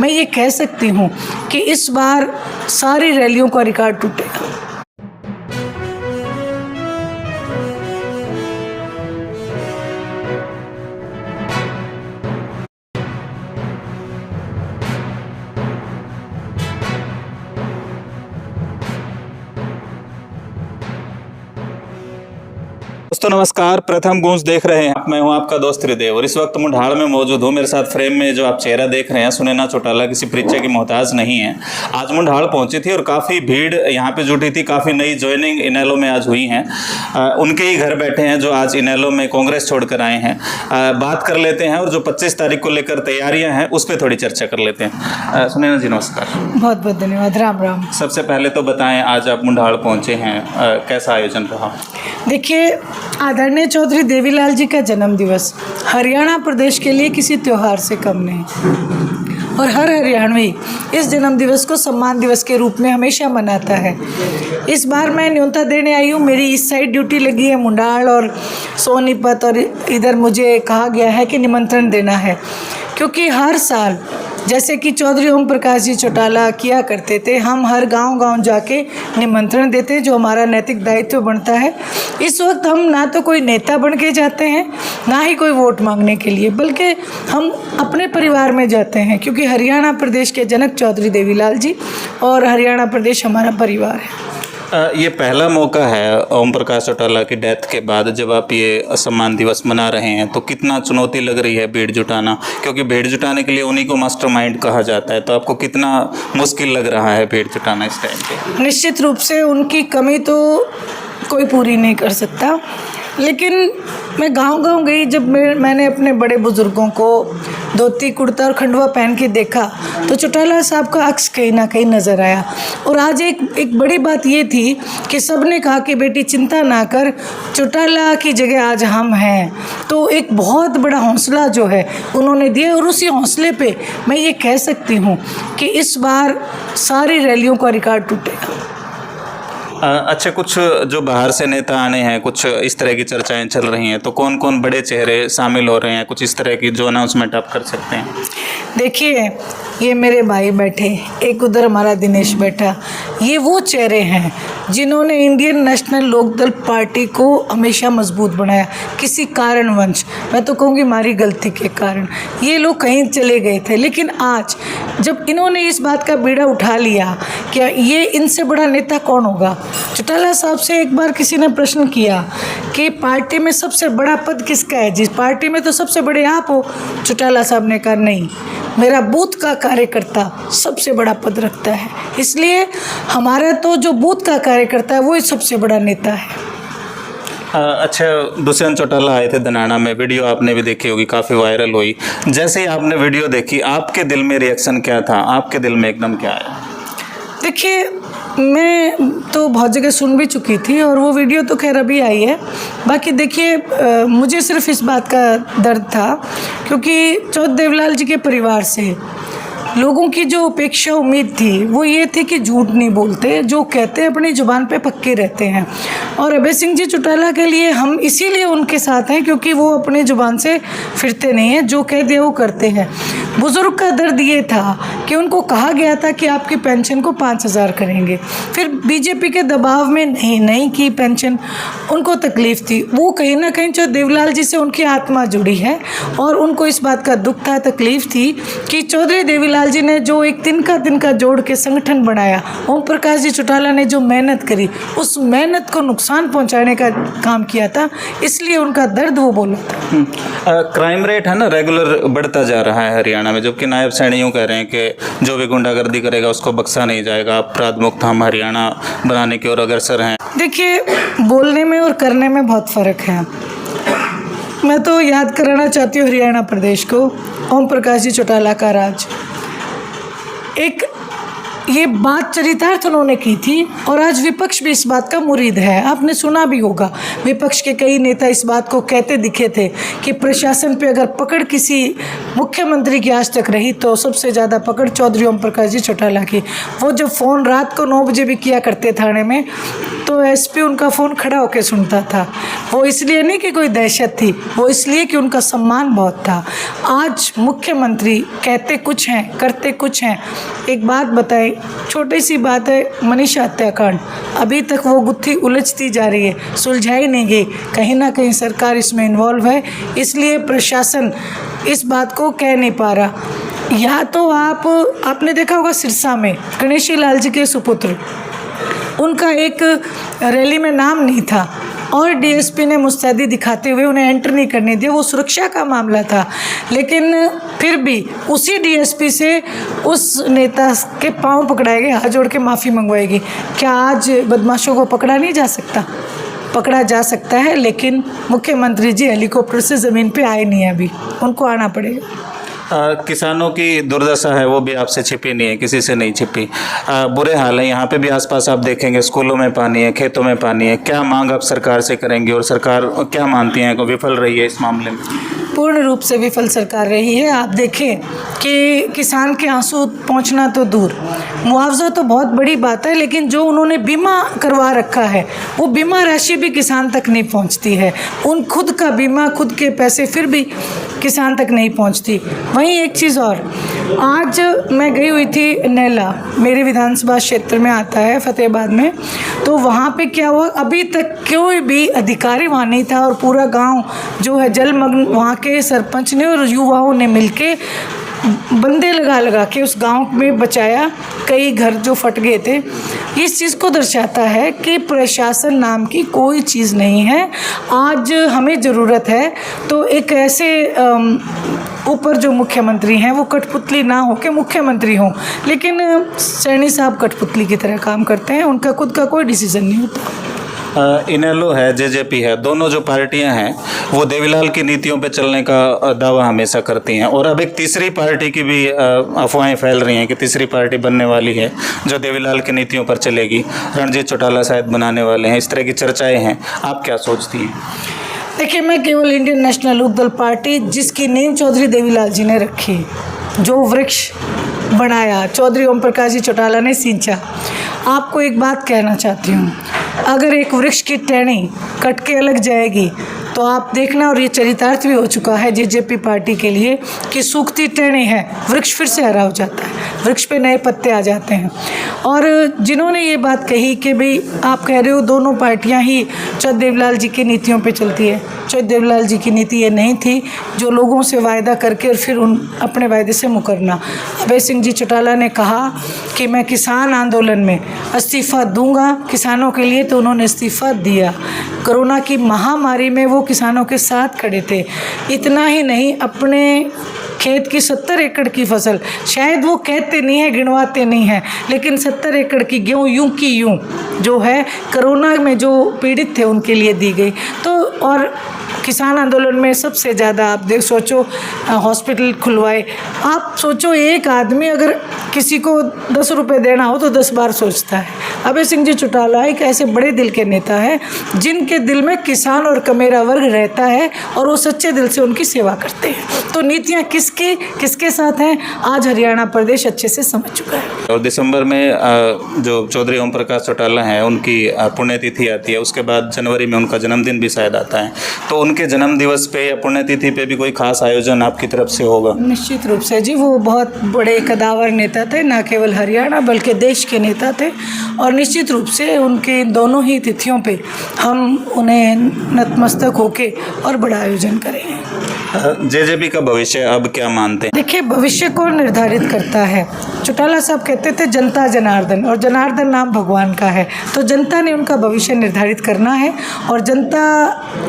मैं ये कह सकती हूँ कि इस बार सारी रैलियों का रिकॉर्ड टूटेगा। दोस्तों नमस्कार, प्रथम गूंज देख रहे हैं। मैं हूं आपका दोस्त हृदय और इस वक्त मुंढाड़ में मौजूद हूं। मेरे साथ फ्रेम में जो आप चेहरा देख रहे हैं, सुनैना चौटाला किसी परिचय की मोहताज नहीं है। आज मुंढाड़ पहुंची थी और काफ़ी भीड़ यहां पे जुटी थी। काफ़ी नई ज्वाइनिंग इनेलो में आज हुई हैं। उनके ही घर बैठे हैं जो आज इनेलो में कांग्रेस छोड़कर आए हैं। बात कर लेते हैं और जो 25 तारीख को लेकर तैयारियाँ हैं उस पर थोड़ी चर्चा कर लेते हैं। सुनैना जी नमस्कार। बहुत बहुत धन्यवाद। राम राम। सबसे पहले तो बताएं, आज आप मुंढाड़ पहुँचे हैं, कैसा आयोजन रहा? देखिए, आदरणीय चौधरी देवीलाल जी का जन्मदिवस हरियाणा प्रदेश के लिए किसी त्यौहार से कम नहीं और हर हरियाणवी इस जन्मदिवस को सम्मान दिवस के रूप में हमेशा मनाता है। इस बार मैं न्योता देने आई हूँ। मेरी इस साइड ड्यूटी लगी है मुंढाड़ और सोनीपत, और इधर मुझे कहा गया है कि निमंत्रण देना है, क्योंकि हर साल जैसे कि चौधरी ओम प्रकाश जी चौटाला किया करते थे, हम हर गांव-गांव जाके निमंत्रण देते हैं, जो हमारा नैतिक दायित्व बनता है। इस वक्त हम ना तो कोई नेता बन के जाते हैं, ना ही कोई वोट मांगने के लिए, बल्कि हम अपने परिवार में जाते हैं, क्योंकि हरियाणा प्रदेश के जनक चौधरी देवीलाल जी और हरियाणा प्रदेश हमारा परिवार है। ये पहला मौका है ओम प्रकाश चौटाला की डेथ के बाद जब आप ये सम्मान दिवस मना रहे हैं, तो कितना चुनौती लग रही है भीड़ जुटाना? क्योंकि भीड़ जुटाने के लिए उन्हीं को मास्टरमाइंड कहा जाता है, तो आपको कितना मुश्किल लग रहा है भीड़ जुटाना इस टाइम पे? निश्चित रूप से उनकी कमी तो कोई पूरी नहीं कर सकता, लेकिन मैं गांव-गांव गई। जब मैंने अपने बड़े बुज़ुर्गों को धोती कुर्ता और खंडवा पहन के देखा, तो चौटाला साहब का अक्स कहीं ना कहीं नज़र आया। और आज एक बड़ी बात ये थी कि सब ने कहा कि बेटी चिंता ना कर, चौटाला की जगह आज हम हैं। तो एक बहुत बड़ा हौसला जो है उन्होंने दिया, और उसी हौसले पे मैं ये कह सकती हूँ कि इस बार सारी रैलियों का रिकॉर्ड टूटेगा। अच्छा, कुछ जो बाहर से नेता आने हैं, कुछ इस तरह की चर्चाएं चल रही हैं, तो कौन कौन बड़े चेहरे शामिल हो रहे हैं? कुछ इस तरह की जो अनाउंसमेंट आप कर सकते हैं। देखिए, ये मेरे भाई बैठे, एक उधर हमारा दिनेश बैठा, ये वो चेहरे हैं जिन्होंने इंडियन नेशनल लोकदल पार्टी को हमेशा मजबूत बनाया। किसी कारणवश, मैं तो कहूँगी हमारी गलती के कारण, ये लोग कहीं चले गए थे, लेकिन आज जब इन्होंने इस बात का बीड़ा उठा लिया कि ये इनसे बड़ा नेता कौन होगा। चौटाला साहब से एक बार किसी ने प्रश्न किया कि पार्टी में सबसे बड़ा पद किसका है? जिस पार्टी में तो सबसे बड़े आप हो। चौटाला साहब ने कहा नहीं, मेरा बूथ का कार्यकर्ता सबसे बड़ा पद रखता है, इसलिए हमारा तो जो बूथ का कार्यकर्ता है वो सबसे बड़ा नेता है। अच्छा, दुष्यंत चौटाला आए थे धनाना में, वीडियो आपने भी देखी होगी, काफ़ी वायरल हुई। जैसे ही आपने वीडियो देखी, आपके दिल में रिएक्शन क्या था? आपके दिल में एकदम क्या आया? देखिए, मैं तो बहुत जगह सुन भी चुकी थी और वो वीडियो तो खैर अभी आई है। बाकी देखिए, मुझे सिर्फ इस बात का दर्द था क्योंकि चौधरी देवीलाल जी के परिवार से लोगों की जो अपेक्षा उम्मीद थी वो ये थी कि झूठ नहीं बोलते, जो कहते हैं अपनी ज़ुबान पे पक्के रहते हैं। और अभय सिंह जी चौटाला के लिए हम इसीलिए उनके साथ हैं क्योंकि वो अपनी ज़ुबान से फिरते नहीं हैं, जो कह दिया वो करते हैं। बुज़ुर्ग का दर्द ये था कि उनको कहा गया था कि आपकी पेंशन को 5,000 करेंगे, फिर बीजेपी के दबाव में नहीं की पेंशन, उनको तकलीफ़ थी। वो कहीं ना कहीं चौधरी देवीलाल जी से उनकी आत्मा जुड़ी है और उनको इस बात का दुख था, तकलीफ़ थी कि चौधरी देवीलाल जी ने जो एक तिनका जोड़ के संगठन बनाया, ओम प्रकाश जी चौटाला ने जो मेहनत करी, उस मेहनत को नुकसान पहुंचाने का काम किया था, इसलिए उनका दर्द वो बोला था। क्राइम रेट है ना रेगुलर बढ़ता जा रहा है हरियाणा में, जबकि नायब सैनी यूँ कह रहे हैं कि जो भी गुंडागर्दी करेगा उसको बख्शा नहीं जाएगा, अपराध मुक्त हम हरियाणा बनाने की ओर अग्रसर हैं। देखिए, बोलने में और करने में बहुत फ़र्क है। मैं तो याद कराना चाहती हूँ हरियाणा प्रदेश को, ओम प्रकाश जी चौटाला का राज। एक ये बात चरितार्थ उन्होंने की थी और आज विपक्ष भी इस बात का मुरीद है। आपने सुना भी होगा, विपक्ष के कई नेता इस बात को कहते दिखे थे कि प्रशासन पे अगर पकड़ किसी मुख्यमंत्री की आज तक रही तो सबसे ज़्यादा पकड़ चौधरी ओम प्रकाश जी चौटाला की। वो जब फ़ोन रात को 9 बजे भी किया करते थाने में तो एसपी उनका फ़ोन खड़ा होकर सुनता था। वो इसलिए नहीं कि कोई दहशत थी, वो इसलिए कि उनका सम्मान बहुत था। आज मुख्यमंत्री कहते कुछ हैं, करते कुछ हैं। एक बात बताएं, छोटी सी बात है, मनीषा हत्याकांड, अभी तक वो गुत्थी उलझती जा रही है, सुलझाई नहीं गई। कहीं ना कहीं सरकार इसमें इन्वॉल्व है, इसलिए प्रशासन इस बात को कह नहीं पा रहा। या तो आपने देखा होगा सिरसा में गणेशी लाल जी के सुपुत्र, उनका एक रैली में नाम नहीं था और डीएसपी ने मुस्तैदी दिखाते हुए उन्हें एंटर नहीं करने दिया। वो सुरक्षा का मामला था, लेकिन फिर भी उसी डीएसपी से उस नेता के पांव पकड़ाए गए, हाथ जोड़ के माफ़ी मंगवाएगी। क्या आज बदमाशों को पकड़ा नहीं जा सकता? पकड़ा जा सकता है, लेकिन मुख्यमंत्री जी हेलीकॉप्टर से ज़मीन पे आए नहीं है, अभी उनको आना पड़ेगा। किसानों की दुर्दशा है वो भी आपसे छिपी नहीं है, किसी से नहीं छिपी। बुरे हाल है यहाँ पे भी, आसपास आप देखेंगे स्कूलों में पानी है, खेतों में पानी है। क्या मांग आप सरकार से करेंगे और सरकार क्या मानती हैं को विफल रही है इस मामले में? पूर्ण रूप से विफल सरकार रही है। आप देखें कि किसान के आंसू पहुंचना तो दूर, मुआवजा तो बहुत बड़ी बात है, लेकिन जो उन्होंने बीमा करवा रखा है वो बीमा राशि भी किसान तक नहीं पहुंचती है। उन खुद का बीमा, खुद के पैसे फिर भी किसान तक नहीं पहुंचती। वहीं एक चीज़ और, आज मैं गई हुई थी नैला, मेरे विधानसभा क्षेत्र में आता है फतेहाबाद में, तो वहाँ पे क्या हुआ, अभी तक कोई भी अधिकारी वहाँ नहीं था और पूरा गांव जो है जलमग्न। वहाँ के सरपंच ने और युवाओं ने मिलके बंदे लगा के उस गांव में बचाया, कई घर जो फट गए थे। इस चीज़ को दर्शाता है कि प्रशासन नाम की कोई चीज़ नहीं है। आज हमें ज़रूरत है तो एक ऐसे ऊपर जो मुख्यमंत्री हैं वो कठपुतली ना हो के मुख्यमंत्री हों, लेकिन सैनी साहब कठपुतली की तरह काम करते हैं, उनका खुद का कोई डिसीजन नहीं होता। इनेलो है, जेजेपी है, दोनों जो पार्टियां हैं वो देवीलाल की नीतियों पे चलने का दावा हमेशा करती हैं और अब एक तीसरी पार्टी की भी अफवाहें फैल रही हैं कि तीसरी पार्टी बनने वाली है जो देवीलाल की नीतियों पर चलेगी। रणजीत चौटाला शायद बनाने वाले हैं, इस तरह की चर्चाएं हैं। आप क्या सोचती हैं? देखिए, मैं केवल इंडियन नेशनल लोकदल पार्टी, जिसकी नींव चौधरी देवीलाल जी ने रखी, जो वृक्ष बनाया चौधरी ओम प्रकाश जी चौटाला ने सींचा, आपको एक बात कहना चाहती हूँ, अगर एक वृक्ष की टहनी कट के अलग जाएगी तो आप देखना, और ये चरितार्थ भी हो चुका है जेजेपी पार्टी के लिए, कि सूखती टहनी है, वृक्ष फिर से हरा हो जाता है, वृक्ष पे नए पत्ते आ जाते हैं। और जिन्होंने ये बात कही कि भाई आप कह रहे हो दोनों पार्टियां ही चौधरी देवीलाल जी की नीतियों पे चलती है, चौधरी देवीलाल जी की नीति ये नहीं थी जो लोगों से वायदा करके और फिर उन अपने वायदे से मुकरना। अभय सिंह जी चौटाला ने कहा कि मैं किसान आंदोलन में इस्तीफ़ा दूंगा किसानों के लिए, तो उन्होंने इस्तीफ़ा दिया। कोरोना की महामारी में वो किसानों के साथ खड़े थे। इतना ही नहीं, अपने खेत की 70 एकड़ की फसल, शायद वो कहते नहीं है, गिनवाते नहीं हैं, लेकिन 70 एकड़ की गेहूँ यूं की यूं जो है कोरोना में जो पीड़ित थे उनके लिए दी गई। तो और किसान आंदोलन में सबसे ज़्यादा आप सोचो हॉस्पिटल खुलवाए। आप सोचो एक आदमी अगर किसी को 10 रुपये देना हो तो 10 बार सोचता है। अभय सिंह जी चौटाला एक ऐसे बड़े दिल के नेता हैं जिनके दिल में किसान और कमेरा वर्ग रहता है और वो सच्चे दिल से उनकी सेवा करते हैं। तो नीतियाँ किसके साथ हैं आज हरियाणा प्रदेश अच्छे से समझ चुका है। और दिसंबर में जो चौधरी ओम प्रकाश चौटाला हैं उनकी पुण्यतिथि आती है, उसके बाद जनवरी में उनका जन्मदिन भी शायद आता है, तो उनके जन्म दिवस पे या पुण्यतिथि पे भी कोई खास आयोजन आपकी तरफ से होगा? निश्चित रूप से जी, वो बहुत बड़े कदावर नेता थे, ना केवल हरियाणा बल्कि देश के नेता थे, और निश्चित रूप से उनके दोनों ही तिथियों पे हम उन्हें नतमस्तक होके और बड़ा आयोजन करेंगे। जेजेपी का भविष्य अब क्या मानते हैं? देखिए, भविष्य को निर्धारित करता है, चौटाला साहब कहते थे जनता जनार्दन, और जनार्दन नाम भगवान का है, तो जनता ने उनका भविष्य निर्धारित करना है और जनता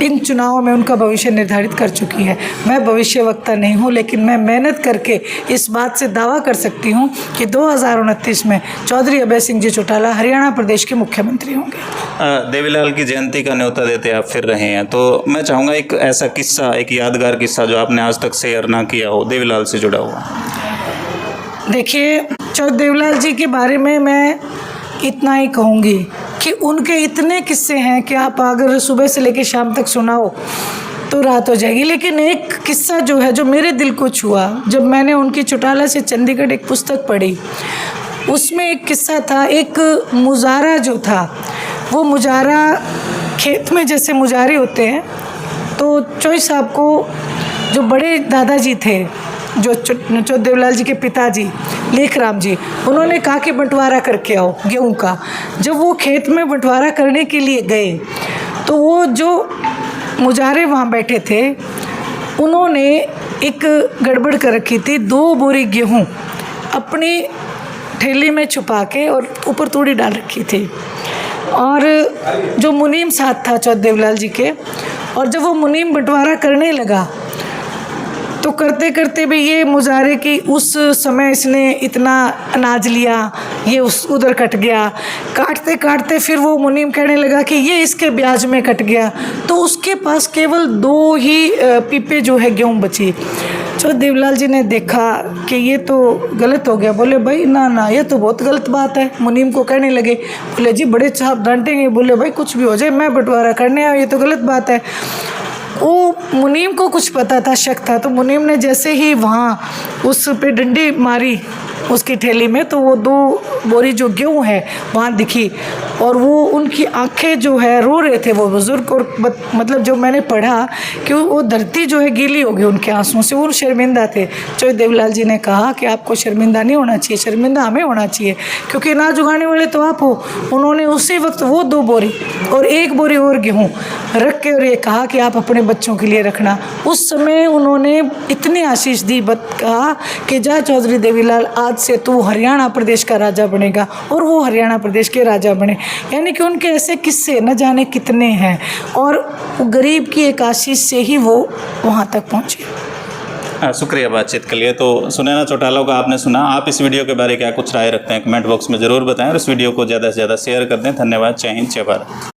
इन चुनावों में उनका भविष्य निर्धारित कर चुकी है। मैं भविष्यवक्ता नहीं हूँ, लेकिन मैं मेहनत करके इस बात से दावा कर सकती हूँ कि 2029 में चौधरी अभय सिंह जी चौटाला हरियाणा प्रदेश के मुख्यमंत्री होंगे। देवीलाल की जयंती का न्योता देते आप फिर रहे हैं, तो मैं चाहूँगा एक ऐसा किस्सा, एक यादगार किस्सा जो आपने आज तक शेयर ना किया हो देवीलाल से जुड़ा हुआ। देखिए, चौधरी देवलाल जी के बारे में मैं इतना ही कहूँगी कि उनके इतने किस्से हैं कि आप अगर सुबह से लेकर शाम तक सुनाओ तो रात हो जाएगी। लेकिन एक किस्सा जो है जो मेरे दिल को छुआ, जब मैंने उनकी चौटाला से चंडीगढ़ एक पुस्तक पढ़ी, उसमें एक किस्सा था। एक मुजारा जो था, वो मुजारा खेत में जैसे मुजारे होते हैं, तो चौधरी साहब को जो बड़े दादाजी थे, जो चौधरी देवलाल जी के पिताजी लेखराम जी, उन्होंने कहा कि बंटवारा करके आओ गेहूं का। जब वो खेत में बंटवारा करने के लिए गए तो वो जो मुजारे वहाँ बैठे थे, उन्होंने एक गड़बड़ कर रखी थी। 2 बोरी गेहूं अपनी ठेली में छुपा के और ऊपर तूड़ी डाल रखी थी। और जो मुनीम साथ था चौधरी देवलाल जी के, और जब वो मुनीम बंटवारा करने लगा तो करते करते भी ये मुजारे की उस समय इसने इतना अनाज लिया, ये उधर कट गया। काटते काटते फिर वो मुनीम कहने लगा कि ये इसके ब्याज में कट गया, तो उसके पास केवल 2 ही पीपे जो है गेहूँ बची। चौधरी देवलाल जी ने देखा कि ये तो गलत हो गया। बोले भाई ना ना, ये तो बहुत गलत बात है। मुनीम को कहने लगे, बोले जी बड़े साहब डांटेंगे। बोले भाई कुछ भी हो जाए, मैं बंटवारा करने आया, ये तो गलत बात है। वो मुनीम को कुछ पता था, शक था, तो मुनीम ने जैसे ही वहाँ उस पे डंडी मारी उसकी ठेली में, तो वो 2 बोरी जो गेहूँ है वहाँ दिखी। और वो उनकी आंखें जो है रो रहे थे वो बुज़ुर्ग। और मतलब जो मैंने पढ़ा कि वो धरती जो है गीली हो गई उनके आंसुओं से, वो शर्मिंदा थे। चौधरी देवलाल जी ने कहा कि आपको शर्मिंदा नहीं होना चाहिए, शर्मिंदा हमें होना चाहिए, क्योंकि अनाज उगाने वाले तो आप हो। उन्होंने उसी वक्त वो 2 बोरी और 1 बोरी और गेहूँ रख के और ये कहा कि आप अपने बच्चों के लिए रखना। उस समय उन्होंने इतनी आशीष दी, कहा कि जा चौधरी देवीलाल, आज से तू हरियाणा प्रदेश का राजा बनेगा। और वो हरियाणा प्रदेश के राजा बने। यानी कि उनके ऐसे किस्से न जाने कितने हैं, और गरीब की एक आशीष से ही वो वहाँ तक पहुँचे। शुक्रिया बातचीत के लिए। तो सुनैना चौटाला का आपने सुना। आप इस वीडियो के बारे में क्या कुछ राय रखते हैं, कमेंट बॉक्स में ज़रूर बताएं, और इस वीडियो को ज़्यादा से ज़्यादा शेयर कर दें। धन्यवाद। जय हिंद, जय भारत।